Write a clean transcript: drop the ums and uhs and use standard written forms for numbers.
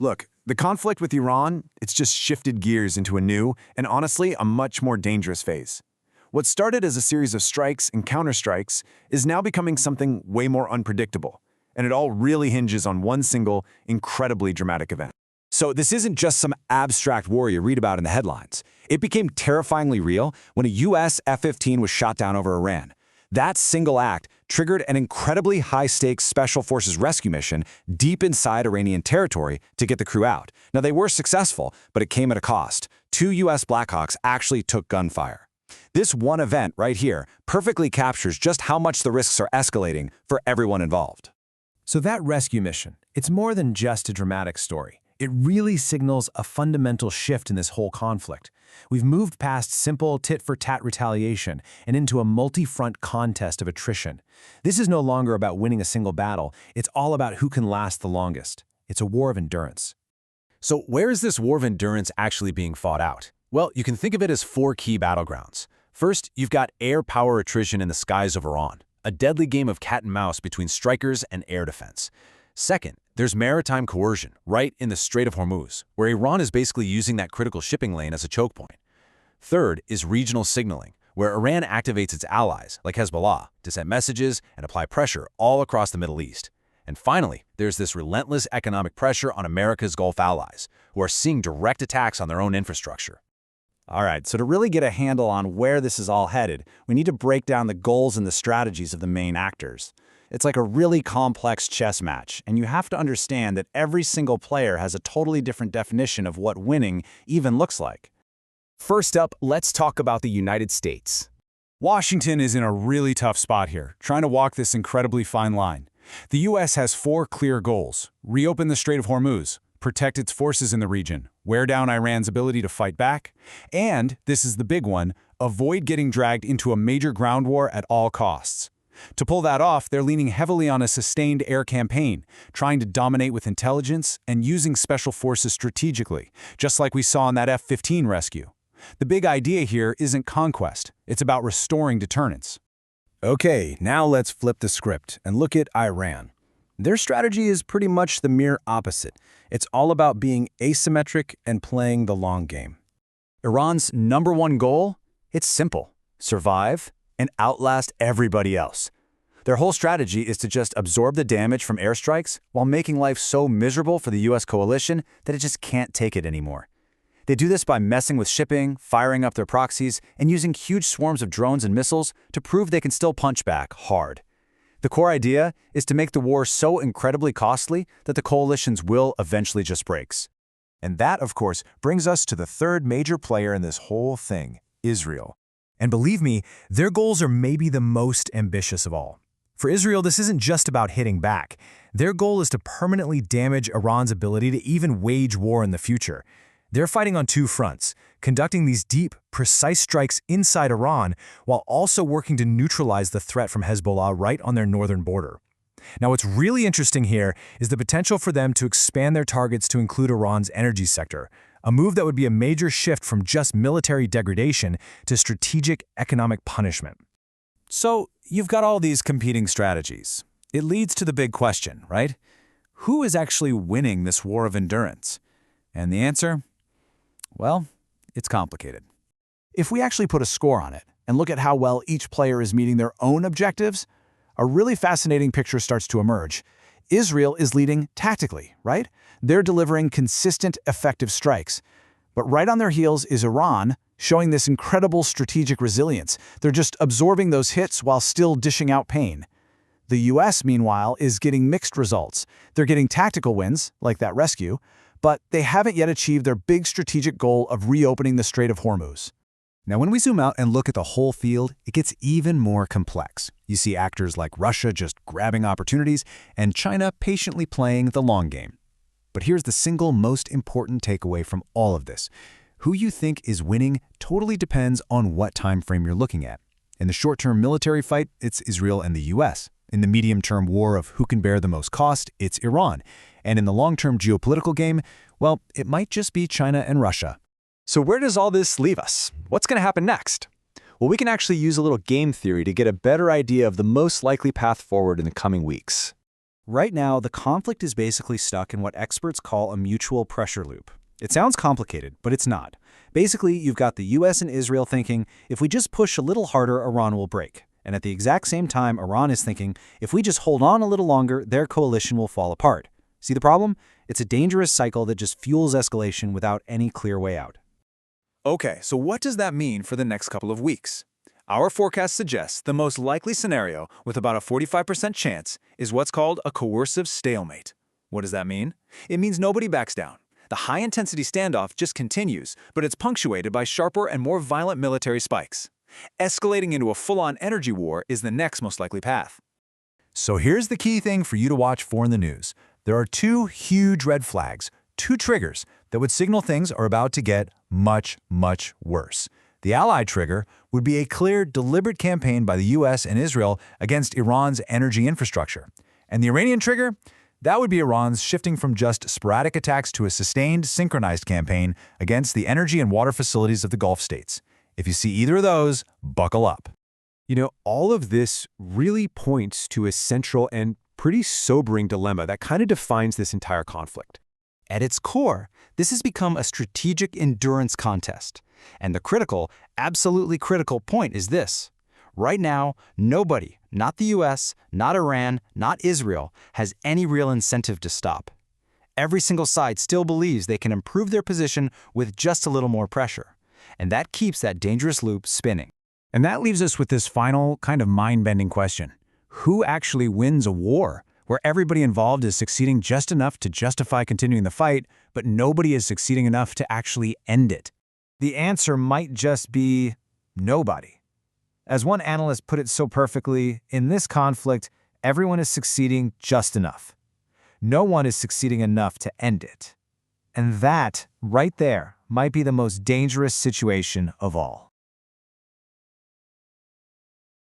Look, the conflict with Iran, it's just shifted gears into a new, and honestly, a much more dangerous phase. What started as a series of strikes and counterstrikes is now becoming something way more unpredictable, and it all really hinges on one single, incredibly dramatic event. So this isn't just some abstract war you read about in the headlines. It became terrifyingly real when a U.S. F-15 was shot down over Iran. That single act triggered an incredibly high-stakes Special Forces rescue mission deep inside Iranian territory to get the crew out. Now, they were successful, but it came at a cost. 2 U.S. Blackhawks actually took gunfire. This one event right here perfectly captures just how much the risks are escalating for everyone involved. So that rescue mission, it's more than just a dramatic story. It really signals a fundamental shift in this whole conflict. We've moved past simple tit-for-tat retaliation and into a multi-front contest of attrition. This is no longer about winning a single battle. It's all about who can last the longest. It's a war of endurance. So where is this war of endurance actually being fought out? Well, you can think of it as 4 key battlegrounds. First, you've got air power attrition in the skies of Iran, a deadly game of cat and mouse between strikers and air defense. Second, there's maritime coercion, right in the Strait of Hormuz, where Iran is basically using that critical shipping lane as a choke point. Third is regional signaling, where Iran activates its allies, like Hezbollah, to send messages and apply pressure all across the Middle East. And finally, there's this relentless economic pressure on America's Gulf allies, who are seeing direct attacks on their own infrastructure. All right, so to really get a handle on where this is all headed, we need to break down the goals and the strategies of the main actors. It's like a really complex chess match, and you have to understand that every single player has a totally different definition of what winning even looks like. First up, let's talk about the United States. Washington is in a really tough spot here, trying to walk this incredibly fine line. The U.S. has 4 clear goals: reopen the Strait of Hormuz, protect its forces in the region, wear down Iran's ability to fight back, and, this is the big one, avoid getting dragged into a major ground war at all costs. To pull that off, they're leaning heavily on a sustained air campaign, trying to dominate with intelligence and using special forces strategically, just like we saw in that F-15 rescue. The big idea here isn't conquest, it's about restoring deterrence. Okay, now let's flip the script and look at Iran. Their strategy is pretty much the mere opposite. It's all about being asymmetric and playing the long game. Iran's #1 goal? It's simple: survive and outlast everybody else. Their whole strategy is to just absorb the damage from airstrikes while making life so miserable for the U.S. coalition that it just can't take it anymore. They do this by messing with shipping, firing up their proxies, and using huge swarms of drones and missiles to prove they can still punch back hard. The core idea is to make the war so incredibly costly that the coalition's will eventually just breaks. And that, of course, brings us to the third major player in this whole thing, Israel. And believe me, their goals are maybe the most ambitious of all. For Israel, this isn't just about hitting back. Their goal is to permanently damage Iran's ability to even wage war in the future. They're fighting on 2 fronts, conducting these deep, precise strikes inside Iran while also working to neutralize the threat from Hezbollah right on their northern border. Now, what's really interesting here is the potential for them to expand their targets to include Iran's energy sector, a move that would be a major shift from just military degradation to strategic economic punishment. So, you've got all these competing strategies. It leads to the big question, right? Who is actually winning this war of endurance? And the answer? Well, it's complicated. If we actually put a score on it and look at how well each player is meeting their own objectives, a really fascinating picture starts to emerge. Israel is leading tactically, right? They're delivering consistent, effective strikes. But right on their heels is Iran, showing this incredible strategic resilience. They're just absorbing those hits while still dishing out pain. The U.S., meanwhile, is getting mixed results. They're getting tactical wins, like that rescue, but they haven't yet achieved their big strategic goal of reopening the Strait of Hormuz. Now, when we zoom out and look at the whole field, it gets even more complex. You see actors like Russia just grabbing opportunities and China patiently playing the long game. But here's the single most important takeaway from all of this. Who you think is winning totally depends on what time frame you're looking at. In the short-term military fight, it's Israel and the U.S. In the medium-term war of who can bear the most cost, it's Iran. And in the long-term geopolitical game, well, it might just be China and Russia. So where does all this leave us? What's going to happen next? Well, we can actually use a little game theory to get a better idea of the most likely path forward in the coming weeks. Right now, the conflict is basically stuck in what experts call a mutual pressure loop. It sounds complicated, but it's not. Basically, you've got the US and Israel thinking, if we just push a little harder, Iran will break. And at the exact same time, Iran is thinking, if we just hold on a little longer, their coalition will fall apart. See the problem? It's a dangerous cycle that just fuels escalation without any clear way out. Okay, so what does that mean for the next couple of weeks? Our forecast suggests the most likely scenario, with about a 45% chance, is what's called a coercive stalemate. What does that mean? It means nobody backs down. The high-intensity standoff just continues, but it's punctuated by sharper and more violent military spikes. Escalating into a full-on energy war is the next most likely path. So here's the key thing for you to watch for in the news. There are two huge red flags, two triggers that would signal things are about to get much, much worse. The Allied trigger would be a clear, deliberate campaign by the US and Israel against Iran's energy infrastructure. And the Iranian trigger? That would be Iran's shifting from just sporadic attacks to a sustained, synchronized campaign against the energy and water facilities of the Gulf states. If you see either of those, buckle up. You know, all of this really points to a central and pretty sobering dilemma that kind of defines this entire conflict. At its core, this has become a strategic endurance contest. And the critical, absolutely critical point is this. Right now, nobody, not the US, not Iran, not Israel, has any real incentive to stop. Every single side still believes they can improve their position with just a little more pressure. And that keeps that dangerous loop spinning. And that leaves us with this final kind of mind-bending question. Who actually wins a war where everybody involved is succeeding just enough to justify continuing the fight, but nobody is succeeding enough to actually end it? The answer might just be nobody. As one analyst put it so perfectly, in this conflict, everyone is succeeding just enough. No one is succeeding enough to end it. And that, right there, might be the most dangerous situation of all.